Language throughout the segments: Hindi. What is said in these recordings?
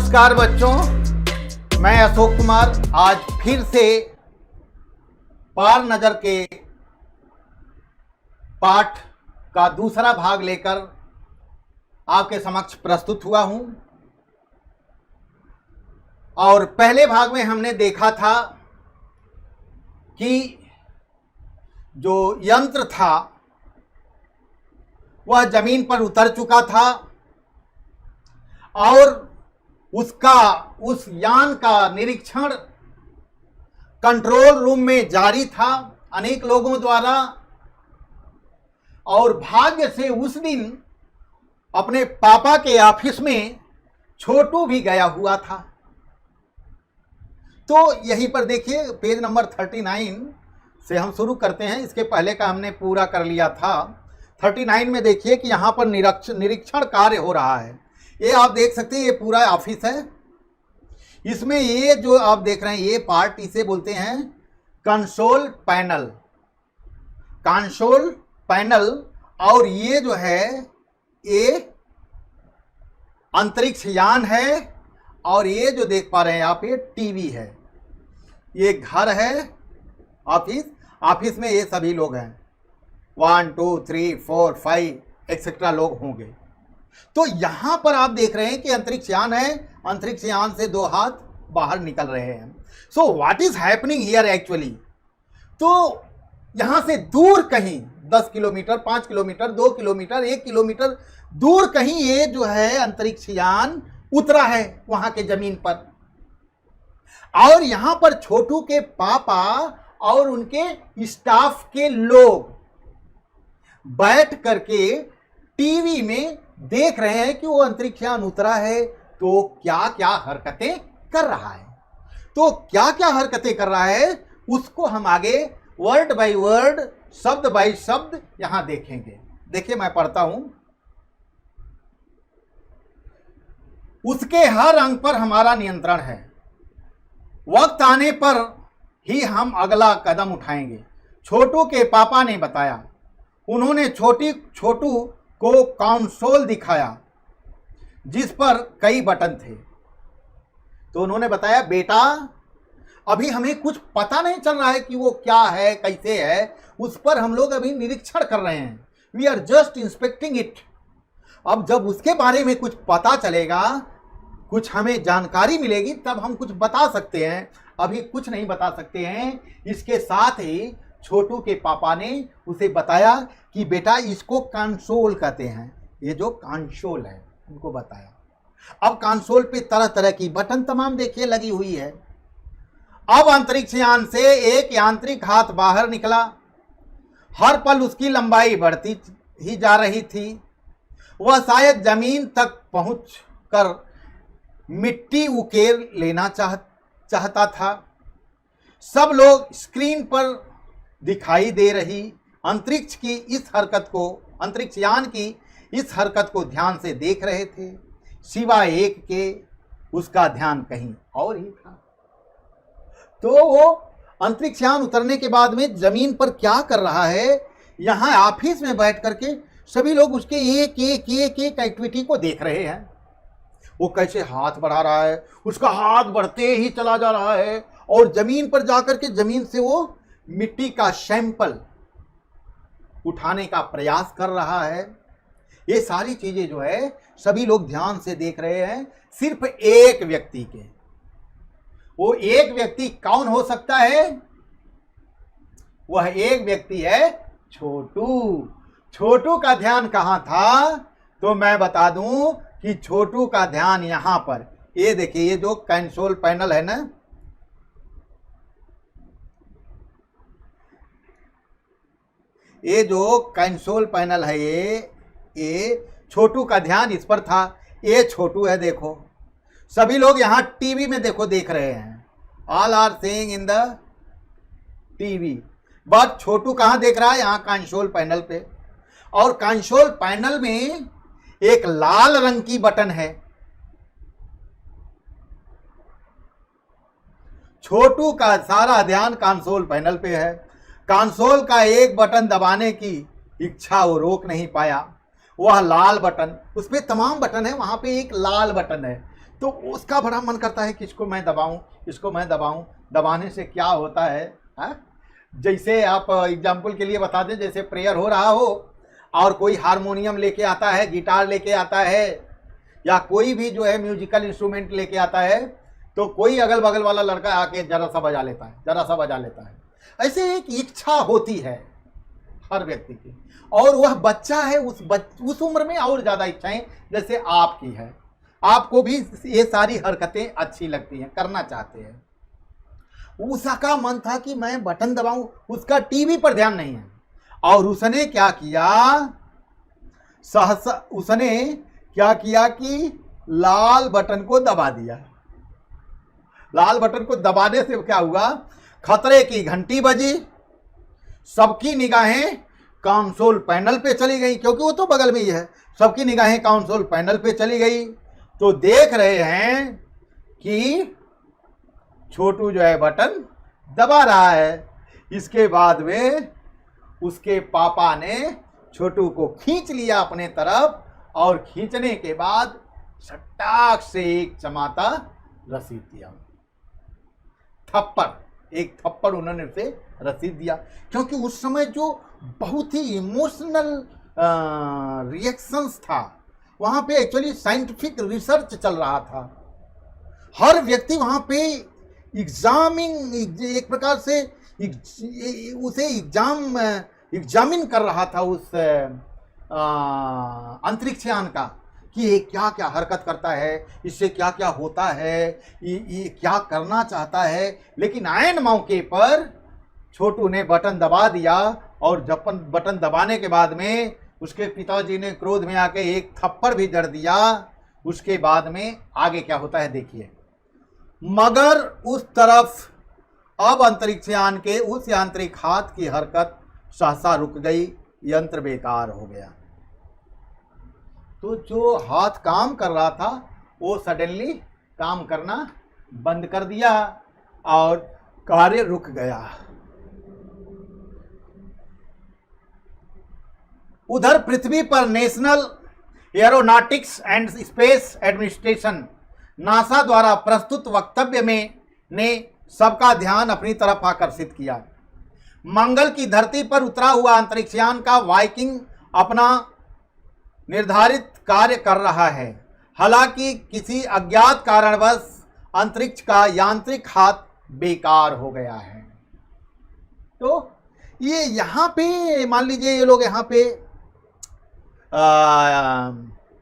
नमस्कार बच्चों, मैं अशोक कुमार आज फिर से पार नजर के पाठ का दूसरा भाग लेकर आपके समक्ष प्रस्तुत हुआ हूं। और पहले भाग में हमने देखा था कि जो यंत्र था वह जमीन पर उतर चुका था और उस यान का निरीक्षण कंट्रोल रूम में जारी था अनेक लोगों द्वारा। और भाग्य से उस दिन अपने पापा के ऑफिस में छोटू भी गया हुआ था। तो यहीं पर देखिए पेज नंबर 39 से हम शुरू करते हैं। इसके पहले का हमने पूरा कर लिया था। 39 में देखिए कि यहाँ पर निरीक्षण कार्य हो रहा है। ये आप देख सकते हैं, ये पूरा ऑफिस है। इसमें ये जो आप देख रहे हैं ये पार्ट, इसे बोलते हैं कंसोल पैनल। कंसोल पैनल और ये जो है ये अंतरिक्ष यान है। और ये जो देख पा रहे हैं आप ये टीवी है। ये घर है ऑफिस में ये सभी लोग हैं 1 2 3 4 5 एक्सेट्रा लोग होंगे। तो यहां पर आप देख रहे हैं कि अंतरिक्ष यान है। अंतरिक्ष यान से दो हाथ बाहर निकल रहे हैं। So what is happening here actually. तो यहां से दूर कहीं 10 किलोमीटर, 5 किलोमीटर, 2 किलोमीटर, 1 किलोमीटर दूर कहीं ये जो है अंतरिक्ष यान उतरा है वहां के जमीन पर। और यहां पर छोटू के पापा और उनके स्टाफ के लोग बैठ करके टीवी में देख रहे हैं कि वो अंतरिक्ष यान उतरा है तो क्या क्या हरकतें कर रहा है। तो क्या क्या हरकतें कर रहा है उसको हम आगे वर्ड बाय वर्ड, शब्द बाय शब्द यहां देखेंगे। देखिए मैं पढ़ता हूं। उसके हर अंग पर हमारा नियंत्रण है। वक्त आने पर ही हम अगला कदम उठाएंगे, छोटू के पापा ने बताया। उन्होंने छोटू को कंसोल दिखाया जिस पर कई बटन थे। तो उन्होंने बताया, बेटा अभी हमें कुछ पता नहीं चल रहा है कि वो क्या है, कैसे है, उस पर हम लोग अभी निरीक्षण कर रहे हैं। We are just inspecting it. अब जब उसके बारे में कुछ पता चलेगा, कुछ हमें जानकारी मिलेगी, तब हम कुछ बता सकते हैं। अभी कुछ नहीं बता सकते हैं। इसके साथ ही छोटू के पापा ने उसे बताया कि बेटा इसको कंसोल कहते हैं। ये जो कंसोल है उनको बताया। अब कंसोल पे तरह तरह की बटन तमाम देखिए लगी हुई है। अब अंतरिक्ष यान से एक यांत्रिक हाथ बाहर निकला। हर पल उसकी लंबाई बढ़ती ही जा रही थी। वह शायद जमीन तक पहुंचकर मिट्टी उकेर लेना चाहता था। सब लोग स्क्रीन पर दिखाई दे रही अंतरिक्ष यान की इस हरकत को ध्यान से देख रहे थे। सिवाय एक के उसका ध्यान कहीं और ही था। तो वो अंतरिक्ष यान उतरने के बाद में जमीन पर क्या कर रहा है, यहाँ ऑफिस में बैठ करके सभी लोग उसके एक एक्टिविटी को देख रहे हैं। वो कैसे हाथ बढ़ा रहा है, उसका हाथ बढ़ते ही चला जा रहा है और जमीन पर जाकर के जमीन से वो मिट्टी का सैंपल उठाने का प्रयास कर रहा है। ये सारी चीजें जो है सभी लोग ध्यान से देख रहे हैं, सिर्फ एक व्यक्ति के। वो एक व्यक्ति कौन हो सकता है? वह एक व्यक्ति है छोटू। छोटू का ध्यान कहां था? तो मैं बता दूं कि छोटू का ध्यान यहां पर, ये देखिए, ये जो कंसोल पैनल है ना, ये जो कंसोल पैनल है ये छोटू का ध्यान इस पर था। ये छोटू है, देखो सभी लोग यहाँ टीवी में देखो देख रहे हैं। All are seeing in the TV, but Chhotu कहाँ देख रहा है? यहाँ कंसोल पैनल पे। और कंसोल पैनल में एक लाल रंग की बटन है। छोटू का सारा ध्यान कंसोल पैनल पे है। कंसोल का एक बटन दबाने की इच्छा वो रोक नहीं पाया। वह लाल बटन, उस पर तमाम बटन है, वहां पे एक लाल बटन है तो उसका बड़ा मन करता है कि इसको मैं दबाऊं, इसको मैं दबाऊं। दबाने से क्या होता है, हा? जैसे आप एग्जाम्पल के लिए बता दें, जैसे प्रेयर हो रहा हो और कोई हारमोनियम लेके आता है, गिटार लेके आता है, या कोई भी जो है म्यूजिकल इंस्ट्रूमेंट लेके आता है, तो कोई अगल बगल वाला लड़का आके जरा सा बजा लेता है, जरा सा बजा लेता है। ऐसे एक इच्छा होती है हर व्यक्ति की, और वह बच्चा है, उस उम्र में और ज़्यादा इच्छाएं जैसे आपकी है, आपको भी ये सारी हरकतें अच्छी लगती हैं, करना चाहते हैं। उसका मन था कि मैं बटन दबाऊं, उसका टीवी पर ध्यान नहीं है, और उसने क्या किया, सहसा उसने क्या किया कि लाल बटन को दबा दिया। लाल बटन को दबाने से क्या हुआ, खतरे की घंटी बजी, सबकी निगाहें कंसोल पैनल पे चली गई, क्योंकि वो तो बगल में ही है। सबकी निगाहें कंसोल पैनल पे चली गई, तो देख रहे हैं कि छोटू जो है बटन दबा रहा है। इसके बाद में उसके पापा ने छोटू को खींच लिया अपने तरफ, और खींचने के बाद सटाक से एक चमाता रसीद दिया, एक थप्पड़ उन्होंने उसे रसीद दिया। क्योंकि उस समय जो बहुत ही इमोशनल रिएक्शंस था, वहाँ पे एक्चुअली साइंटिफिक रिसर्च चल रहा था। हर व्यक्ति वहाँ पे एक प्रकार से उसे एग्जामिन कर रहा था उस अंतरिक्षयान का, कि ये क्या क्या हरकत करता है, इससे क्या क्या होता है, ये क्या करना चाहता है। लेकिन ऐन मौके पर छोटू ने बटन दबा दिया, और जब बटन दबाने के बाद में उसके पिताजी ने क्रोध में आके एक थप्पड़ भी जड़ दिया। उसके बाद में आगे क्या होता है देखिए। मगर उस तरफ अब अंतरिक्षयान के उस यांत्रिक हाथ की हरकत सहसा रुक गई, यंत्र बेकार हो गया। तो जो हाथ काम कर रहा था वो सडनली काम करना बंद कर दिया और कार्य रुक गया। उधर पृथ्वी पर national aeronautics and space administration NASA द्वारा प्रस्तुत वक्तव्य में ने सबका ध्यान अपनी तरफ आकर्षित किया। मंगल की धरती पर उतरा हुआ अंतरिक्षयान का वाइकिंग अपना निर्धारित कार्य कर रहा है। हालांकि किसी अज्ञात कारणवश अंतरिक्ष का यांत्रिक हाथ बेकार हो गया है। तो ये यहाँ पे मान लीजिए ये लोग यहाँ पे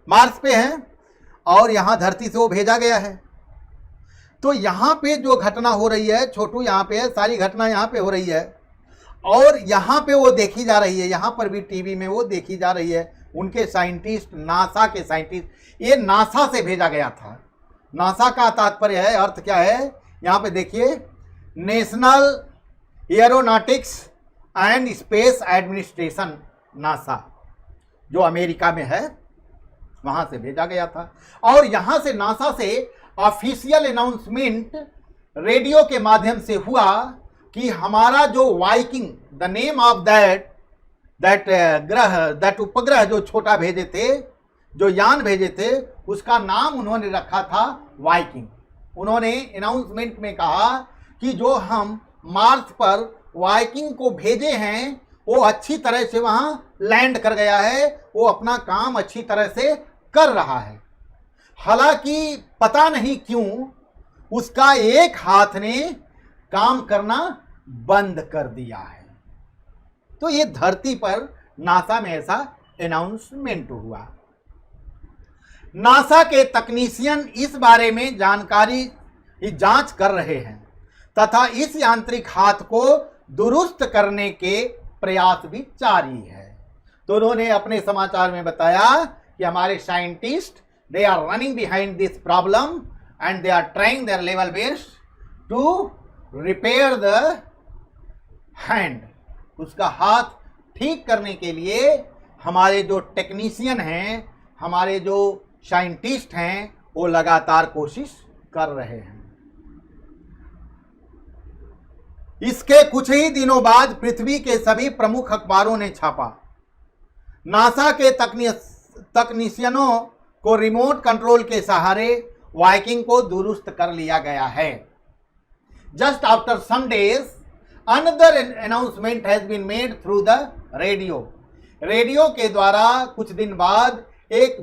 मार्स पे हैं और यहाँ धरती से वो भेजा गया है। तो यहाँ पे जो घटना हो रही है, छोटू यहाँ पे है, सारी घटना यहाँ पे हो रही है और यहाँ पे वो देखी जा रही है, यहाँ पर भी टीवी में वो देखी जा रही है। उनके साइंटिस्ट, नासा के साइंटिस्ट, ये नासा से भेजा गया था। नासा का तात्पर्य है, अर्थ क्या है, यहाँ पे देखिए, national aeronautics and space administration, NASA जो अमेरिका में है, वहाँ से भेजा गया था। और यहाँ से नासा से ऑफिशियल अनाउंसमेंट रेडियो के माध्यम से हुआ कि हमारा जो Viking, the name of that उपग्रह जो छोटा भेजे थे, जो यान भेजे थे, उसका नाम उन्होंने रखा था वाइकिंग। उन्होंने अनाउंसमेंट में कहा कि जो हम मार्स पर वाइकिंग को भेजे हैं वो अच्छी तरह से वहाँ लैंड कर गया है, वो अपना काम अच्छी तरह से कर रहा है। हालांकि पता नहीं क्यों उसका एक हाथ ने काम करना बंद कर दिया है। तो ये धरती पर नासा में ऐसा अनाउंसमेंट हुआ। नासा के तकनीशियन इस बारे में जानकारी की जांच कर रहे हैं तथा इस यांत्रिक हाथ को दुरुस्त करने के प्रयास भी जारी है। तो उन्होंने अपने समाचार में बताया कि हमारे scientist, they are running behind this problem and they are trying their level best to repair the hand. उसका हाथ ठीक करने के लिए हमारे जो टेक्नीशियन हैं, हमारे जो साइंटिस्ट हैं, वो लगातार कोशिश कर रहे हैं। इसके कुछ ही दिनों बाद पृथ्वी के सभी प्रमुख अखबारों ने छापा। नासा के तकनीशियनों को रिमोट कंट्रोल के सहारे वाइकिंग को दुरुस्त कर लिया गया है। Just after some days another announcement has been made through the radio. Radio के द्वारा कुछ दिन बाद एक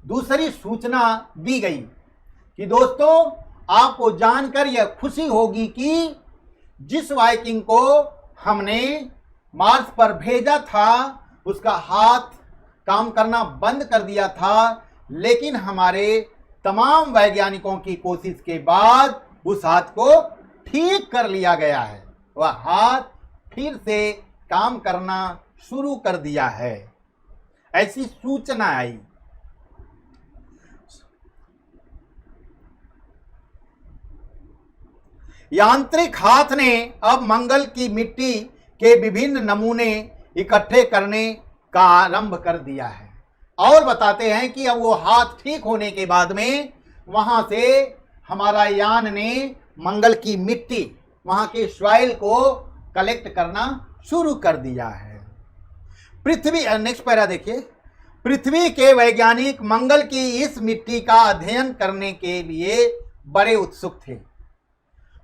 दूसरी सूचना दी गई कि दोस्तों आपको जानकर यह खुशी होगी कि जिस वाइकिंग को हमने मार्स पर भेजा था उसका हाथ काम करना बंद कर दिया था, लेकिन हमारे तमाम वैज्ञानिकों की कोशिश के बाद उस हाथ को ठीक कर लिया गया है। वह हाथ फिर से काम करना शुरू कर दिया है, ऐसी सूचना आई। यांत्रिक हाथ ने अब मंगल की मिट्टी के विभिन्न नमूने इकट्ठे करने का आरंभ कर दिया है और बताते हैं कि अब वो हाथ ठीक होने के बाद में वहां से हमारा यान ने मंगल की मिट्टी, वहां के सॉइल को कलेक्ट करना शुरू कर दिया है। पृथ्वी, नेक्स्ट पैरा देखिए। पृथ्वी के वैज्ञानिक मंगल की इस मिट्टी का अध्ययन करने के लिए बड़े उत्सुक थे।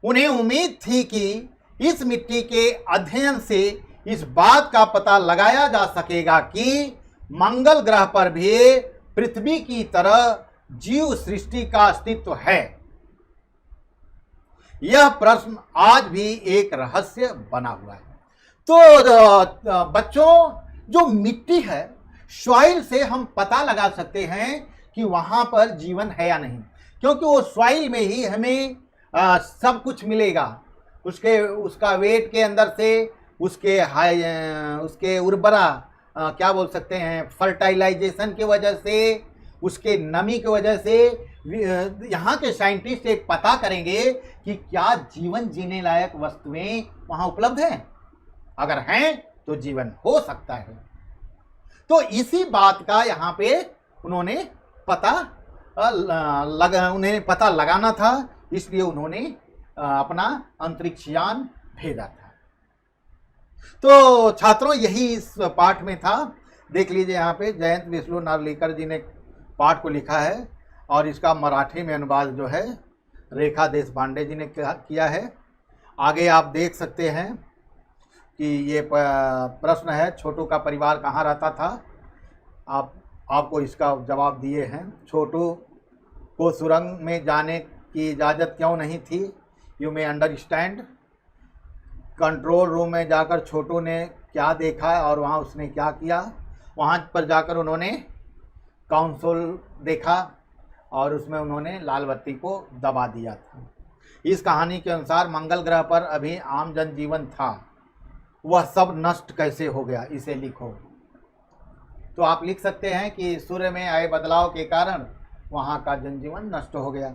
उन्हें उम्मीद थी कि इस मिट्टी के अध्ययन से इस बात का पता लगाया जा सकेगा कि मंगल ग्रह पर भी पृथ्वी की तरह जीव सृष्टि का अस्तित्व है। यह प्रश्न आज भी एक रहस्य बना हुआ है। तो बच्चों, जो मिट्टी है, सॉइल से हम पता लगा सकते हैं कि वहां पर जीवन है या नहीं, क्योंकि वो सॉइल में ही हमें सब कुछ मिलेगा। उसका वेट के अंदर से उसके उर्वरा क्या बोल सकते हैं, फर्टिलाइजेशन की वजह से, उसके नमी की वजह से यहाँ के साइंटिस्ट एक पता करेंगे कि क्या जीवन जीने लायक वस्तुएं वहाँ उपलब्ध हैं। अगर हैं तो जीवन हो सकता है। तो इसी बात का यहाँ पे उन्होंने उन्हें पता लगाना था, इसलिए उन्होंने अपना अंतरिक्ष यान भेजा था। तो छात्रों, यही इस पाठ में था। देख लीजिए यहाँ पे जयंत विष्णु नार्लिकर जी ने पाठ को लिखा है और इसका मराठी में अनुवाद जो है रेखा देशपांडे जी ने किया है। आगे आप देख सकते हैं कि ये प्रश्न है, छोटू का परिवार कहाँ रहता था। आपको इसका जवाब दिए हैं। छोटू को सुरंग में जाने की इजाज़त क्यों नहीं थी? You may understand. Control room में जाकर छोटू ने क्या देखा और वहाँ उसने क्या किया? वहाँ पर जाकर उन्होंने कंसोल देखा और उसमें उन्होंने लाल बत्ती को दबा दिया था। इस कहानी के अनुसार मंगल ग्रह पर अभी आम जनजीवन था, वह सब नष्ट कैसे हो गया, इसे लिखो। तो आप लिख सकते हैं कि सूर्य में आए बदलाव के कारण वहाँ का जनजीवन नष्ट हो गया।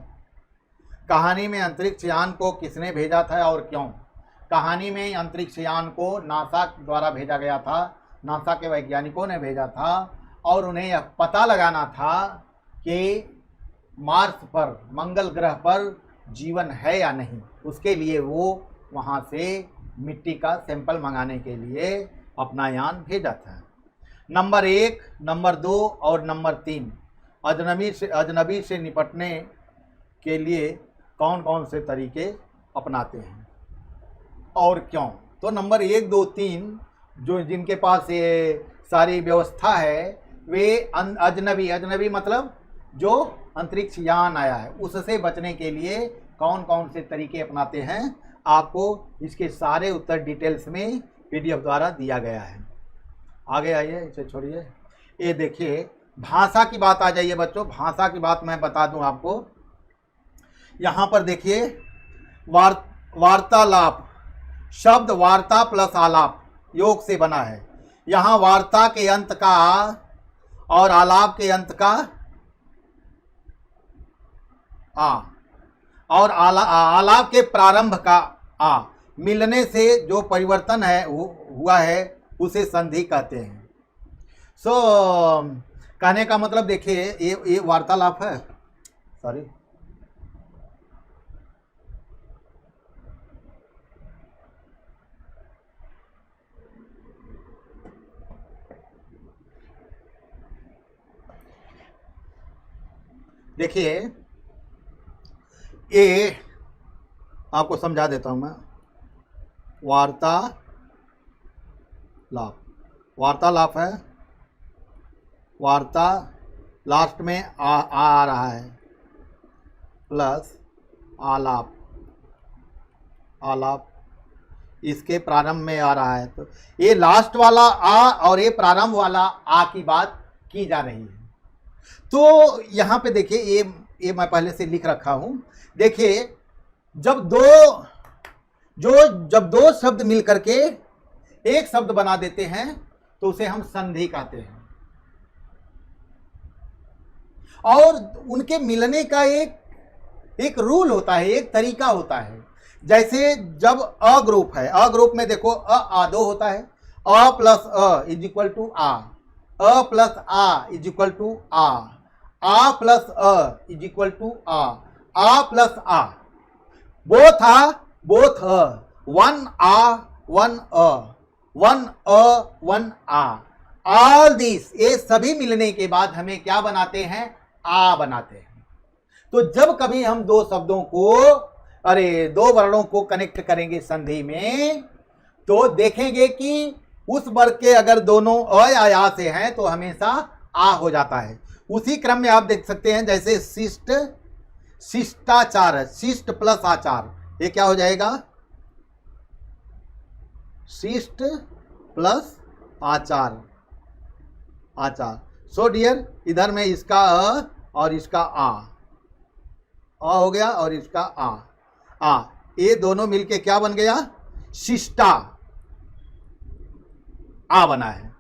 कहानी में अंतरिक्ष यान को किसने भेजा था और क्यों? कहानी में अंतरिक्ष यान को नासा द्वारा भेजा गया था। नासा के वैज्ञानिकों ने भेजा था और उन्हें यह पता लगाना था कि मार्स पर, मंगल ग्रह पर जीवन है या नहीं। उसके लिए वो वहाँ से मिट्टी का सैंपल मंगाने के लिए अपना यान भेजा था। नंबर 1, नंबर 2 और नंबर 3 अजनबी से निपटने के लिए कौन कौन से तरीके अपनाते हैं और क्यों? तो नंबर 1, 2, 3 जिनके पास ये सारी व्यवस्था है वे अजनबी मतलब जो अंतरिक्ष यान आया है उससे बचने के लिए कौन कौन से तरीके अपनाते हैं, आपको इसके सारे उत्तर डिटेल्स में पीडीएफ द्वारा दिया गया है। आगे आइए, इसे छोड़िए। ये देखिए, भाषा की बात आ जाइए बच्चों। भाषा की बात मैं बता दूं आपको। यहाँ पर देखिए, वार्तालाप शब्द वार्ता प्लस आलाप योग से बना है। यहाँ वार्ता के अंत का आ और आलाप के अंत का आ और आलाप के प्रारंभ का आ मिलने से जो परिवर्तन है हुआ है उसे संधि कहते हैं। कहने का मतलब देखिए, ये वार्तालाप है। सॉरी, देखिए, ये आपको समझा देता हूं मैं। वार्तालाप, वार्तालाप है, वार्ता लास्ट में आ रहा है, प्लस आलाप, आलाप इसके प्रारंभ में आ रहा है। तो ये लास्ट वाला आ और ये प्रारंभ वाला आ की बात की जा रही है। तो यहां पे देखिए, ये मैं पहले से लिख रखा हूं। देखिए, जब दो शब्द मिल करके एक शब्द बना देते हैं तो उसे हम संधि कहते हैं। और उनके मिलने का एक रूल होता है, एक तरीका होता है। जैसे जब अ ग्रुप है, अ ग्रुप में देखो आदो होता है, अ प्लस अ इज इक्वल टू आ प्लस आ इज इक्वल टू आ प्लस अ इज इक्वल टू आ प्लस आ, बोथ अ, वन आ वन अ, वन अ वन आ, ऑल दिस, ये सभी मिलने के बाद हमें क्या बनाते हैं? आ बनाते हैं। तो जब कभी हम दो शब्दों को, दो वर्णों को कनेक्ट करेंगे संधि में, तो देखेंगे कि उस वर्ग के अगर दोनों अ या या से हैं तो हमेशा आ हो जाता है। उसी क्रम में आप देख सकते हैं, जैसे शिष्ट, शिष्टाचार है, शिष्ट प्लस आचार, ये क्या हो जाएगा? शिष्ट प्लस आचार, आचार। सो डियर, इधर में इसका अ और इसका आ हो गया और इसका आ, ये दोनों मिलके क्या बन गया? शिष्टा, आ बना है।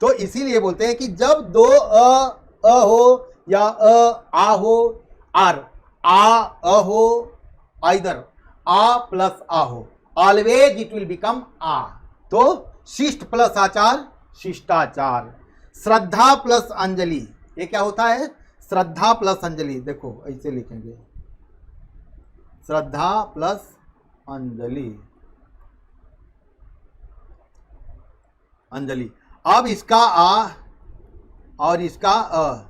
तो इसीलिए बोलते हैं कि जब दो अ हो या आ हो, आर अ हो, आइदर आ प्लस आ हो, ऑलवेज इट विल बिकम आ। तो शिष्ट प्लस आचार, शिष्टाचार। श्रद्धा प्लस अंजलि, ये क्या होता है? श्रद्धा प्लस अंजलि। देखो ऐसे लिखेंगे, श्रद्धा प्लस अंजलि, अंजलि। अब इसका आ और इसका अ,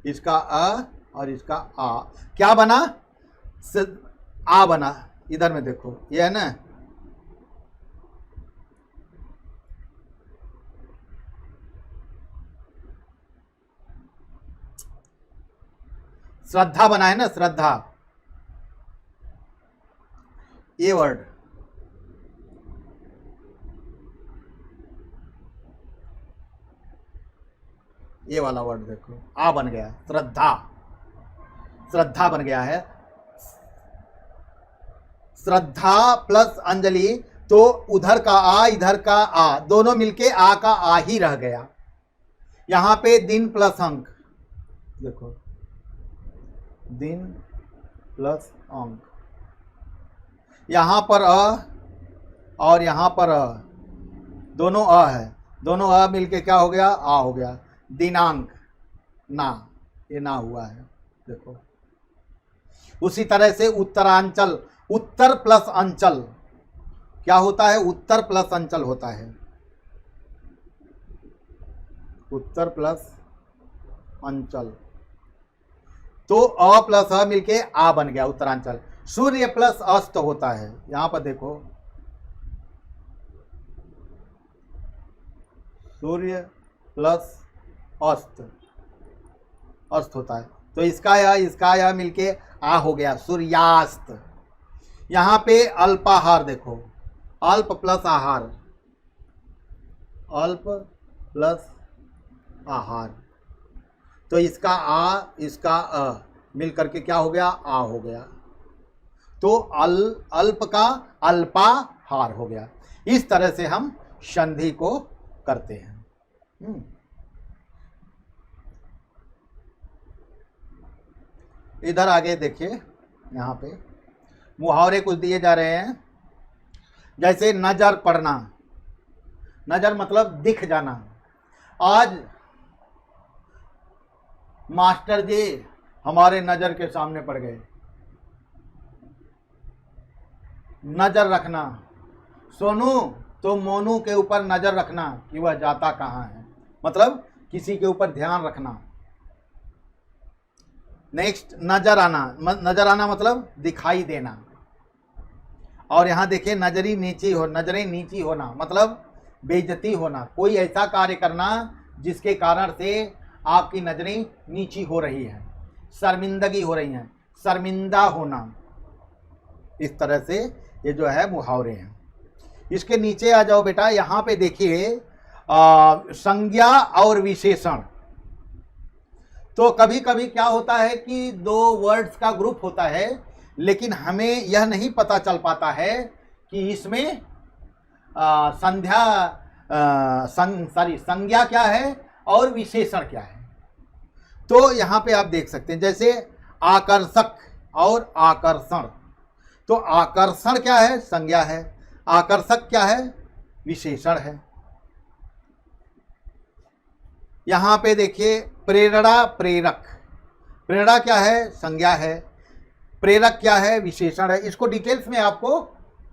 इसका अ और इसका आ क्या बना? आ बना। इधर में देखो, ये है ना, श्रद्धा बना है ना, श्रद्धा, ये वर्ड, ये वाला वर्ड देखो, आ बन गया, श्रद्धा, श्रद्धा बन गया है। श्रद्धा प्लस अंजलि, तो उधर का आ इधर का आ, दोनों मिलके आ का आ ही रह गया। यहां पे दिन प्लस अंक, देखो दिन प्लस अंक, यहां पर अ और यहां पर अ, दोनों अ है, दोनों अ मिलके क्या हो गया? आ हो गया। दिनांक, ना, ये ना हुआ है, देखो। उसी तरह से उत्तरांचल, उत्तर प्लस अंचल क्या होता है? उत्तर प्लस अंचल होता है, उत्तर प्लस अंचल। तो अ प्लस अ मिलके आ बन गया, उत्तरांचल। सूर्य प्लस अस्त होता है, यहां पर देखो, सूर्य प्लस अस्त, अस्त होता है। तो इसका या मिलके आ हो गया, सूर्यास्त। यहां पे अल्पाहार देखो, अल्प प्लस आहार, अल्प प्लस आहार, तो इसका आ इसका अ मिल करके क्या हो गया? आ हो गया। तो अल्प का अल्पाहार हो गया। इस तरह से हम संधि को करते हैं। इधर आगे देखिए, यहाँ पे मुहावरे कुछ दिए जा रहे हैं। जैसे नजर पड़ना, नजर मतलब दिख जाना। आज मास्टर जी हमारे नजर के सामने पड़ गए। नजर रखना, सोनू तो मोनू के ऊपर नजर रखना कि वह जाता कहाँ है, मतलब किसी के ऊपर ध्यान रखना। नेक्स्ट नजर आना, नजर आना मतलब दिखाई देना। और यहाँ देखिए नजरें नीची होना मतलब बेइज्जती होना, कोई ऐसा कार्य करना जिसके कारण से आपकी नजरें नीची हो रही हैं, शर्मिंदगी हो रही हैं, शर्मिंदा होना। इस तरह से ये जो है मुहावरे हैं। इसके नीचे आ जाओ बेटा, यहाँ पे देखिए संज्ञा और विशेषण। तो कभी कभी क्या होता है कि दो वर्ड्स का ग्रुप होता है, लेकिन हमें यह नहीं पता चल पाता है कि इसमें संज्ञा क्या है और विशेषण क्या है। तो यहाँ पे आप देख सकते हैं जैसे आकर्षक और आकर्षण। तो आकर्षण क्या है? संज्ञा है। आकर्षक क्या है? विशेषण है। यहाँ पे देखिए प्रेरणा, प्रेरक। प्रेरणा क्या है? संज्ञा है। प्रेरक क्या है? विशेषण है। इसको डिटेल्स में आपको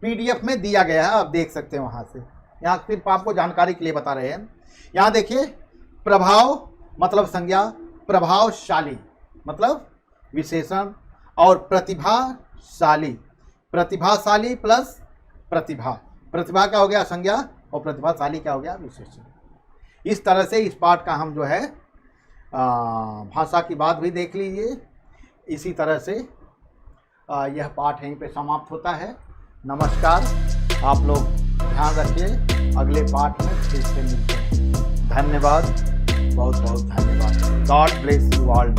पीडीएफ में दिया गया है, आप देख सकते हैं वहाँ से। यहाँ सिर्फ आपको जानकारी के लिए बता रहे हैं। यहाँ देखिए प्रभाव मतलब संज्ञा, प्रभावशाली मतलब विशेषण, और प्रतिभाशाली, प्रतिभाशाली प्लस प्रतिभा। प्रतिभा क्या हो गया? संज्ञा, और प्रतिभाशाली क्या हो गया? विशेषण। इस तरह से इस पाठ का हम जो है भाषा की बात भी देख लीजिए। इसी तरह से यह पाठ यहीं पे समाप्त होता है। नमस्कार, आप लोग ध्यान रखिए, अगले पाठ में फिर से मिलते हैं। धन्यवाद, बहुत बहुत धन्यवाद। God bless you all.